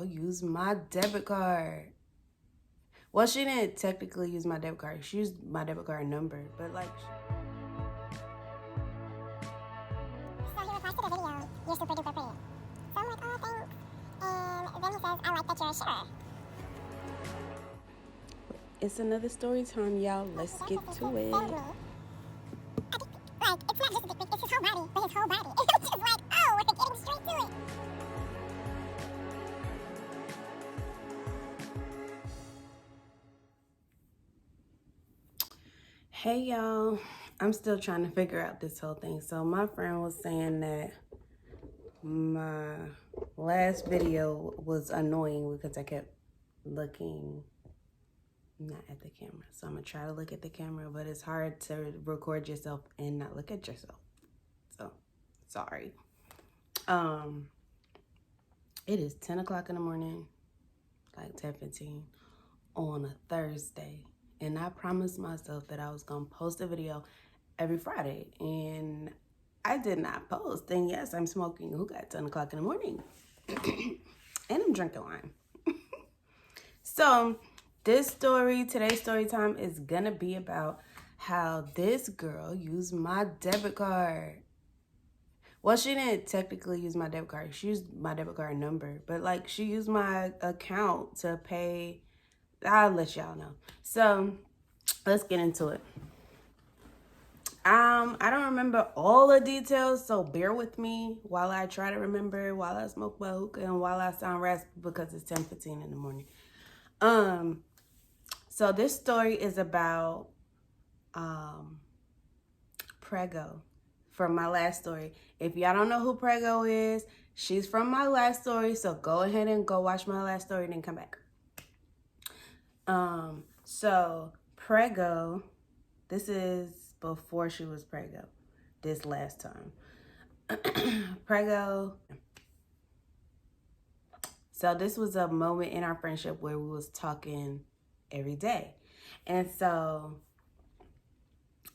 Use my debit card. Well, she didn't technically use my debit card. She used my debit card number, but like. So he replies to the video, "You're super duper pretty." So I'm like, "Oh, thanks." And then he says, "I like that you're a shitter." It's another story time, y'all. Let's get to it. Like, it's not just a dick pic, it's his whole body, but his whole body. And I'm just like, oh, we're getting straight to it. Hey, y'all. I'm still trying to figure out this whole thing. So my friend was saying that my last video was annoying because I kept looking not at the camera. So I'm gonna try to look at the camera, but it's hard to record yourself and not look at yourself. So sorry. It is 10 o'clock in the morning, like 10:15 on a Thursday. And I promised myself that I was gonna post a video every Friday. And I did not post. And yes, I'm smoking hookah at 10 o'clock in the morning. And I'm drinking wine. So today's story time is gonna be about how this girl used my debit card. Well, she didn't technically use my debit card. She used my debit card number, but like she used my account to pay. I'll let y'all know. So let's get into it. I don't remember all the details, so bear with me while I try to remember, while I smoke my hookah, and while I sound raspy because it's 10:15 in the morning. So this story is about Prego from my last story. If y'all don't know who Prego is, she's from my last story, so go ahead and go watch my last story and then come back. So Prego, this is before she was Prego, this last time. Prego. So this was a moment in our friendship where we was talking every day. And so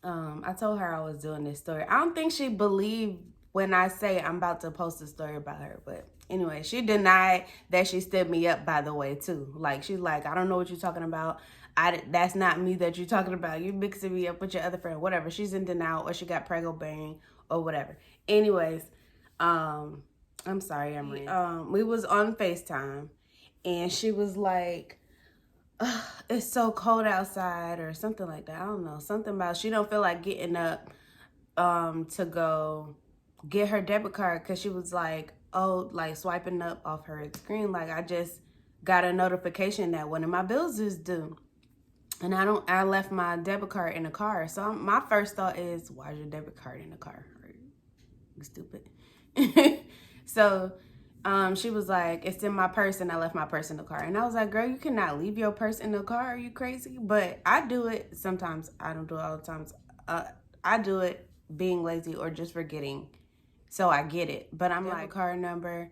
I told her I was doing this story. I don't think she believed when I say I'm about to post a story about her. But anyway, she denied that she stood me up, by the way, too. Like, she's like, I don't know what you're talking about. That's not me that you're talking about. You're mixing me up with your other friend. Whatever. She's in denial, or she got Prego bang, or whatever. Anyways, I'm sorry, I'm ranting. We was on FaceTime, and she was like, it's so cold outside, or something like that. I don't know. Something about she don't feel like getting up to go get her debit card, because she was like, oh, like swiping up off her screen, like, I just got a notification that one of my bills is due. And I left my debit card in the car. So my first thought is, why is your debit card in the car? You stupid. So she was like, it's in my purse, and I left my purse in the car. And I was like, girl, you cannot leave your purse in the car. Are you crazy? But I do it sometimes. I don't do it all the times. I do it being lazy or just forgetting. So I get it. But I'm like, card number.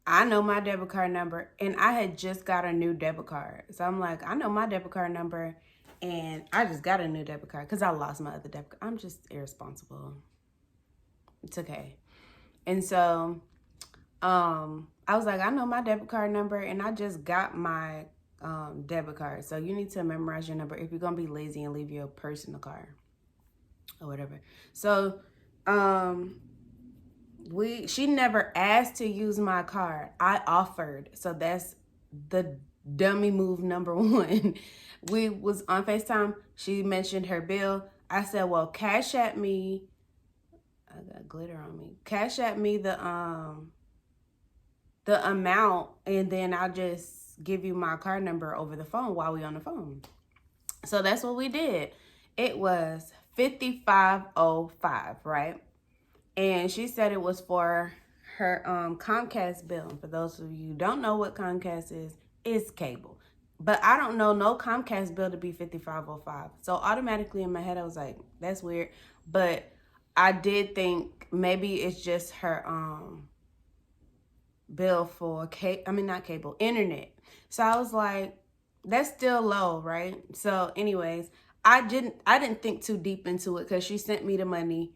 I know my debit card number, and I had just got a new debit card. So I'm like, I know my debit card number, and I just got a new debit card because I lost my other debit card. I'm just irresponsible. It's okay. And so I was like, I know my debit card number, and I just got my debit card. So you need to memorize your number if you're going to be lazy and leave your purse in the car or whatever. So she never asked to use my card. I offered. So that's the dummy move number one. We was on FaceTime. She mentioned her bill. I said, well, cash at me. I got glitter on me. Cash at me the amount, and then I'll just give you my card number over the phone while we on the phone. So that's what we did. It was $55.05, right? And she said it was for her Comcast bill. And for those of you who don't know what Comcast is, it's cable. But I don't know no Comcast bill to be $55.05. So automatically in my head, I was like, that's weird. But I did think maybe it's just her bill for internet. So I was like, that's still low, right? So anyways, I didn't think too deep into it, because she sent me the money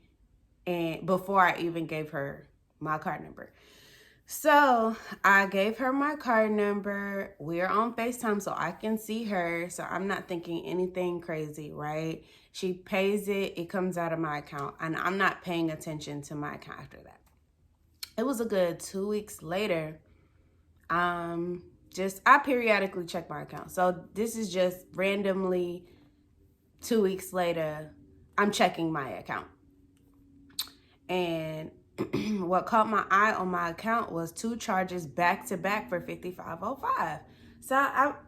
and before I even gave her my card number. So I gave her my card number. We're on FaceTime so I can see her. So I'm not thinking anything crazy, right? She pays it, it comes out of my account, and I'm not paying attention to my account after that. It was a good 2 weeks later. Just I periodically check my account. So this is just randomly 2 weeks later, I'm checking my account. And what caught my eye on my account was 2 charges back to back for 5505. So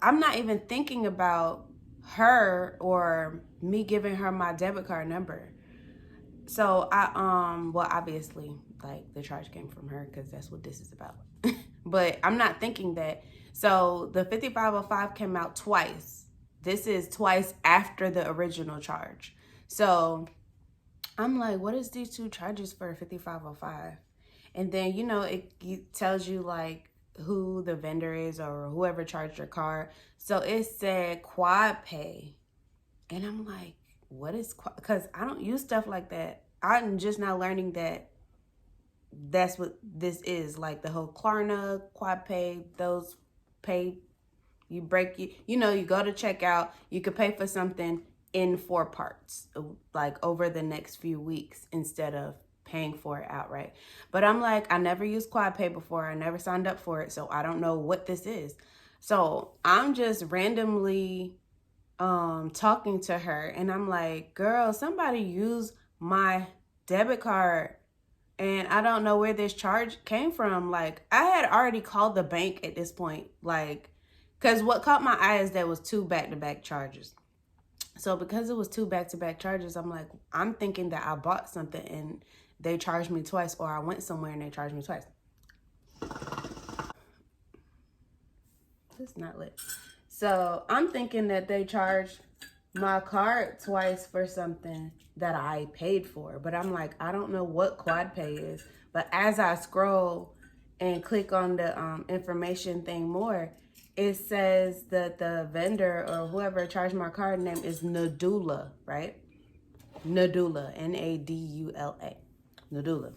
I'm not even thinking about her or me giving her my debit card number. So well, obviously, like, the charge came from her because that's what this is about. But I'm not thinking that. So the 5505 came out twice. This is twice after the original charge. So I'm like, what is these 2 charges for 5505? And then, it tells you like who the vendor is or whoever charged your card. So it said quad pay. And I'm like, what is quad? Because I don't use stuff like that. I'm just now learning that that's what this is. Like the whole Klarna, quad pay, those pay, you you go to checkout, you could pay for something in 4 parts, like over the next few weeks instead of paying for it outright. But I'm like, I never used quad pay before. I never signed up for it, so I don't know what this is. So I'm just randomly talking to her, and I'm like, girl, somebody used my debit card and I don't know where this charge came from. Like, I had already called the bank at this point, like, because what caught my eye is there was 2 back-to-back charges. So because it was 2 back-to-back charges, I'm like, I'm thinking that I bought something and they charged me twice, or I went somewhere and they charged me twice. It's not lit. So I'm thinking that they charged my card twice for something that I paid for. But I'm like, I don't know what quad pay is. But as I scroll and click on the information thing more, it says that the vendor or whoever charged my card name is Nadula, right? Nadula, Nadula. Nadula.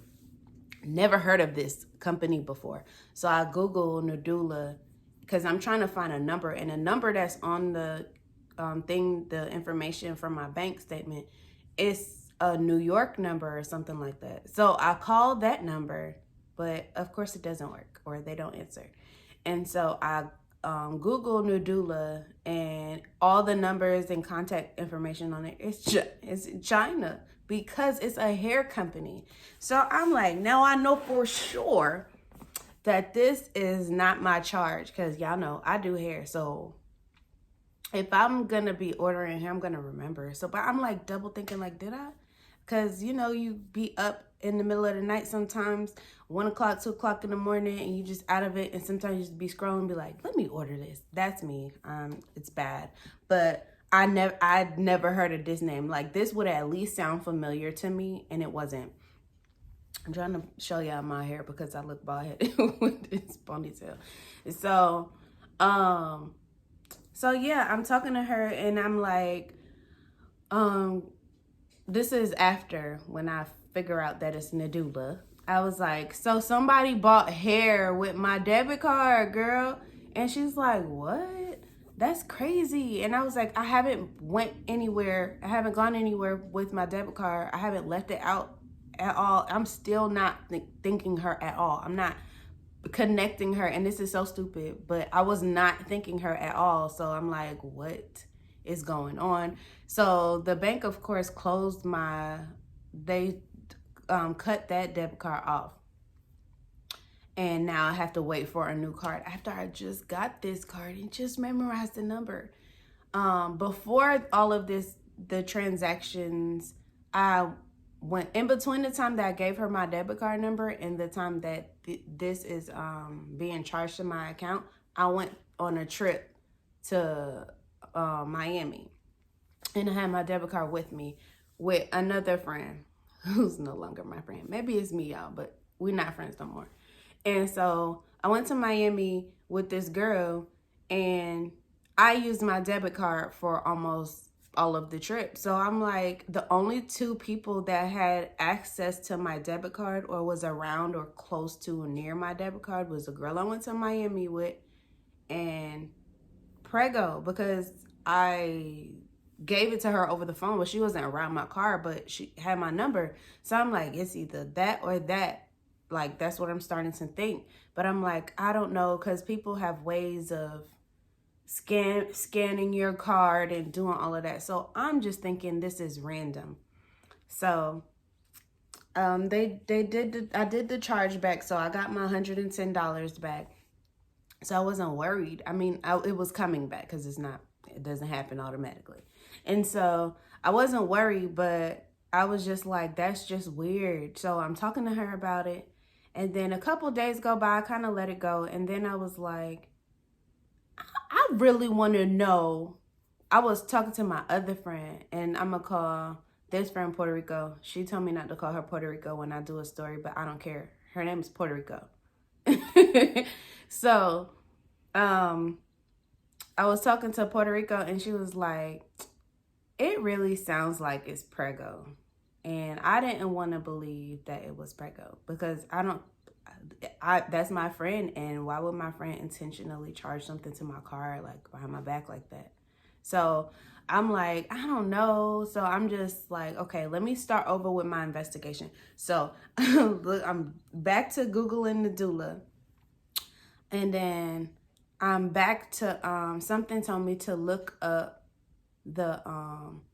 Never heard of this company before. So I Google Nadula because I'm trying to find a number, and a number that's on the the information from my bank statement, it's a New York number or something like that. So I called that number, but of course it doesn't work, or they don't answer. And so I Google Nadula, and all the numbers and contact information on it, it's China, because it's a hair company. So I'm like, now I know for sure that this is not my charge, because y'all know I do hair. So if I'm gonna be ordering hair, I'm gonna remember. So, but I'm like double thinking, like, did I? Because you be up in the middle of the night sometimes, 1 o'clock, 2 o'clock in the morning, and you just out of it, and sometimes you just be scrolling and be like, let me order this. That's me. It's bad. But I'd never heard of this name. Like, this would at least sound familiar to me, and it wasn't. I'm trying to show y'all my hair because I look bald headed with this ponytail. So, yeah, I'm talking to her, and I'm like, this is after when I figure out that it's Nadula. I was like, so somebody bought hair with my debit card, girl. And she's like, what? That's crazy. And I was like, I haven't went anywhere. I haven't gone anywhere with my debit card. I haven't left it out at all. I'm still not thinking her at all. I'm not connecting her. And this is so stupid, but I was not thinking her at all. So I'm like, what is going on? So the bank, of course, closed they cut that debit card off. And now I have to wait for a new card after I just got this card and just memorized the number. Before all of this, the transactions, I went in between the time that I gave her my debit card number and the time that this is being charged to my account, I went on a trip to Miami, and I had my debit card with me with another friend who's no longer my friend. Maybe it's me, y'all, but we're not friends no more. And so I went to Miami with this girl, and I used my debit card for almost all of the trip. So I'm like, the only two people that had access to my debit card or was around or close to or near my debit card was the girl I went to Miami with and Prego, because I gave it to her over the phone, but she wasn't around my car, but she had my number. So I'm like, it's either that or that. Like, that's what I'm starting to think. But I'm like, I don't know, because people have ways of scanning your card and doing all of that. So I'm just thinking this is random. So I did the chargeback, so I got my $110 back. So I wasn't worried. I mean, it was coming back because it doesn't happen automatically. And so I wasn't worried, but I was just like, that's just weird. So I'm talking to her about it. And then a couple days go by, I kind of let it go. And then I was like, I really want to know. I was talking to my other friend, and I'm going to call this friend Puerto Rico. She told me not to call her Puerto Rico when I do a story, but I don't care. Her name is Puerto Rico. So, I was talking to Puerto Rico, and she was like, it really sounds like it's Prego. And I didn't want to believe that it was Prego because that's my friend, and why would my friend intentionally charge something to my car, like behind my back like that? So I'm like, I don't know. So I'm just like, okay, let me start over with my investigation. So look, I'm back to Googling the doula. And then I'm back to, something told me to look up the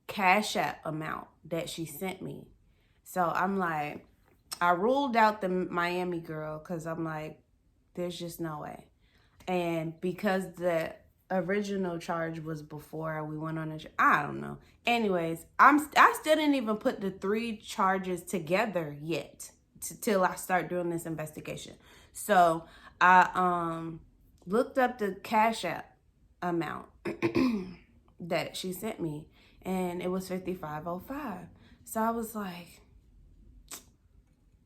Cash App amount that she sent me. So I'm like, I ruled out the Miami girl because I'm like, there's just no way. And because the original charge was before we went on I don't know. Anyways, I still didn't even put the 3 charges together yet till I start doing this investigation. So I looked up the Cash App amount that she sent me, and it was $55.05. So I was like,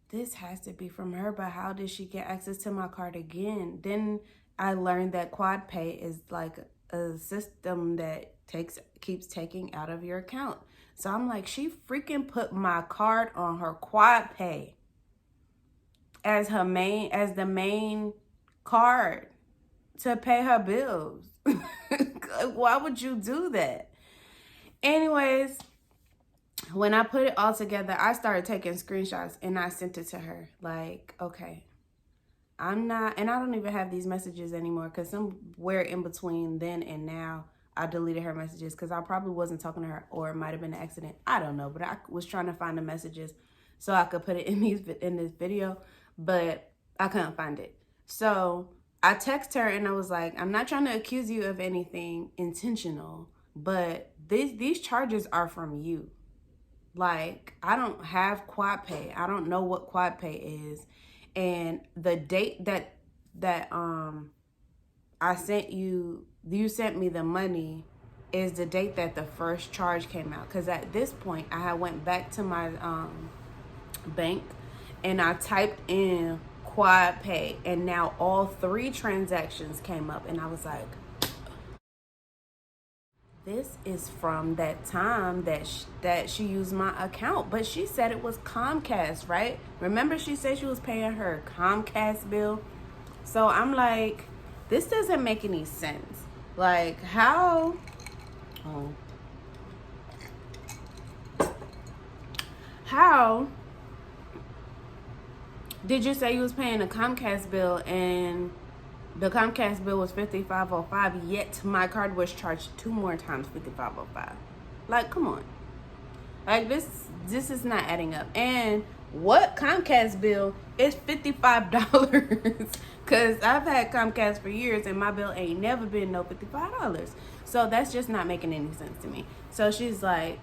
this has to be from her, but how did she get access to my card again? Then I learned that Quad Pay is like a system that keeps taking out of your account. So I'm like, she freaking put my card on her Quad Pay as the main card to pay her bills. Why would you do that? Anyways, when I put it all together, I started taking screenshots and I sent it to her. Like, okay, and I don't even have these messages anymore because somewhere in between then and now, I deleted her messages because I probably wasn't talking to her, or it might have been an accident. I don't know, but I was trying to find the messages so I could put it in this video, but I couldn't find it. So I texted her and I was like, I'm not trying to accuse you of anything intentional, but these charges are from you. Like, I don't have Quad Pay. I don't know what Quad Pay is. And the date that I sent you sent me the money is the date that the first charge came out. Because at this point, I had went back to my bank and I typed in Quad Pay, and now all 3 transactions came up, and I was like, this is from that time that she used my account. But she said it was Comcast, right? Remember, she said she was paying her Comcast bill. So I'm like, this doesn't make any sense. Like, how? How did you say you was paying a Comcast bill and the Comcast bill was $55.05, yet my card was charged 2 more times $55.05? Like, come on. Like, this is not adding up. And what Comcast bill is $55? Because I've had Comcast for years and my bill ain't never been no $55. So that's just not making any sense to me. So she's like,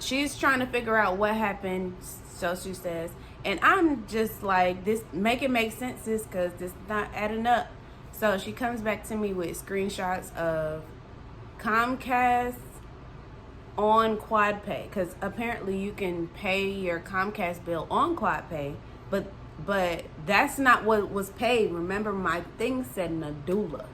she's trying to figure out what happened, so she says. And I'm just like, make it make sense, sis, because this is not adding up. So she comes back to me with screenshots of Comcast on Quad Pay, because apparently you can pay your Comcast bill on Quad Pay, but that's not what was paid. Remember, my thing said Nadula,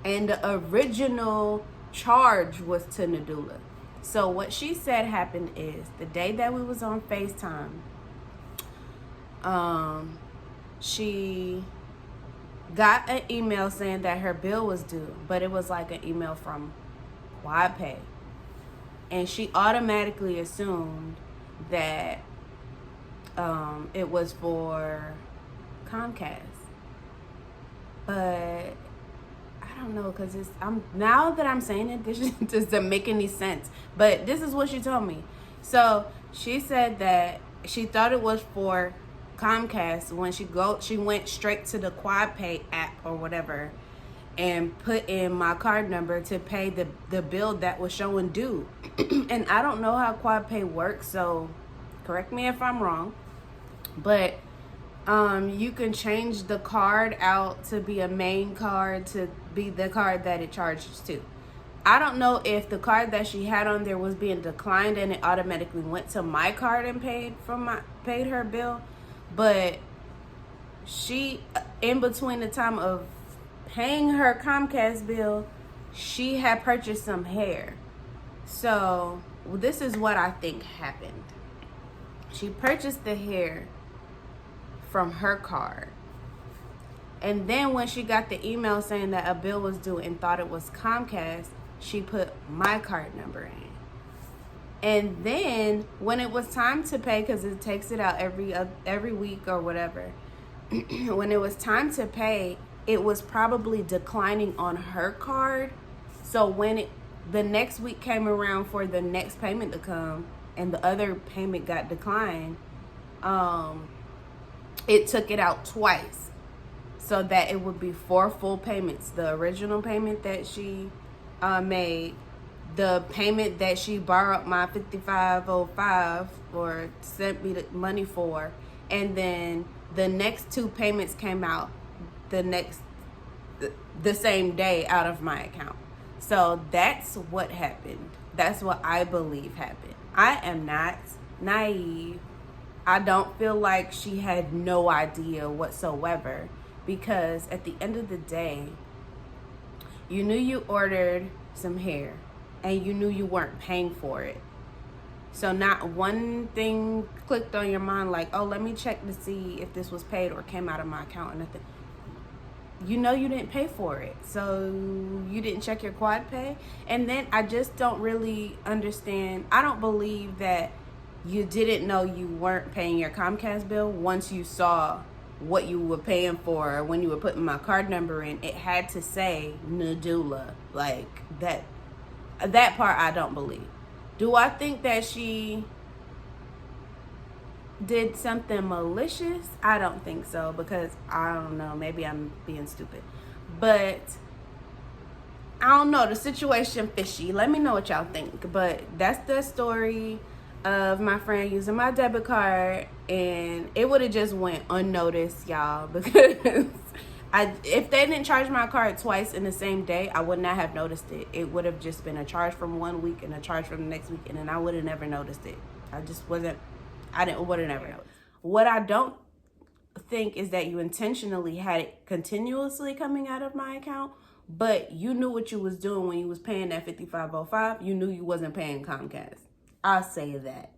and the original charge was to Nadula. So what she said happened is the day that we was on FaceTime, she got an email saying that her bill was due, but it was like an email from QuadPay. And she automatically assumed that it was for Comcast. But I don't know, because I'm now that I'm saying it, this doesn't make any sense. But this is what she told me. So she said that she thought it was for Comcast when she went straight to the QuadPay app or whatever and put in my card number to pay the bill that was showing due. And I don't know how QuadPay works, so correct me if I'm wrong. But you can change the card out to be a main card to be the card that it charges to. I don't know if the card that she had on there was being declined and it automatically went to my card and paid her bill, but she, in between the time of paying her Comcast bill, she had purchased some hair. So this is what I think happened. She purchased the hair from her card. And then when she got the email saying that a bill was due and thought it was Comcast, she put my card number in. And then when it was time to pay, because it takes it out every week or whatever, when it was time to pay, it was probably declining on her card. So when the next week came around for the next payment to come and the other payment got declined, it took it out twice so that it would be 4 full payments. The original payment that she made, the payment that she borrowed my $55.05 or sent me the money for, and then the next 2 payments came out the same day out of my account. So that's what happened. That's what I believe happened. I am not naive. I don't feel like she had no idea whatsoever, because at the end of the day, you knew you ordered some hair and you knew you weren't paying for it. So not one thing clicked on your mind like, oh, let me check to see if this was paid or came out of my account or nothing. You know you didn't pay for it, so you didn't check your QuadPay. And then I just don't really understand. I don't believe that you didn't know you weren't paying your Comcast bill once you saw what you were paying for. When you were putting my card number in, it had to say Nadula. Like that part I don't believe. Do I think that she did something malicious? I don't think so, because I don't know, maybe I'm being stupid, but I don't know, the situation fishy. Let me know what y'all think. But that's the story of my friend using my debit card, and it would have just went unnoticed, y'all, because if they didn't charge my card twice in the same day, I would not have noticed it. It would have just been a charge from one week and a charge from the next week, and then I would have never noticed it. Would have never noticed. What I don't think is that you intentionally had it continuously coming out of my account, but you knew what you was doing when you was paying that $55.05. You knew you wasn't paying Comcast. I'll say that.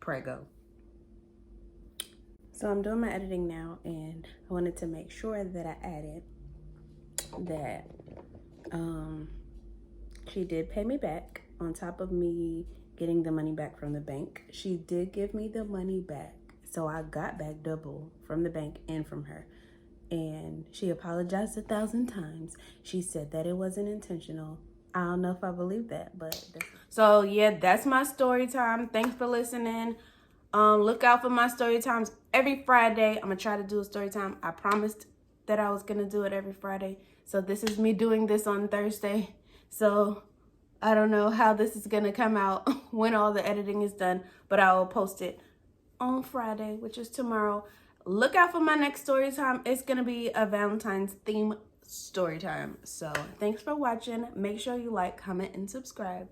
Prego. So I'm doing my editing now, and I wanted to make sure that I added that she did pay me back on top of me getting the money back from the bank. She did give me the money back, so I got back double from the bank and from her. And she apologized 1,000 times. She said that it wasn't intentional. I don't know if I believe that, but so yeah, that's my story time. Thanks for listening. Look out for my story times every Friday. I'm gonna try to do a story time. I promised that I was gonna do it every Friday. So this is me doing this on Thursday. So I don't know how this is gonna come out when all the editing is done, but I will post it on Friday, which is tomorrow. Look out for my next story time. It's gonna be a Valentine's theme story time. So thanks for watching. Make sure you like, comment, and subscribe.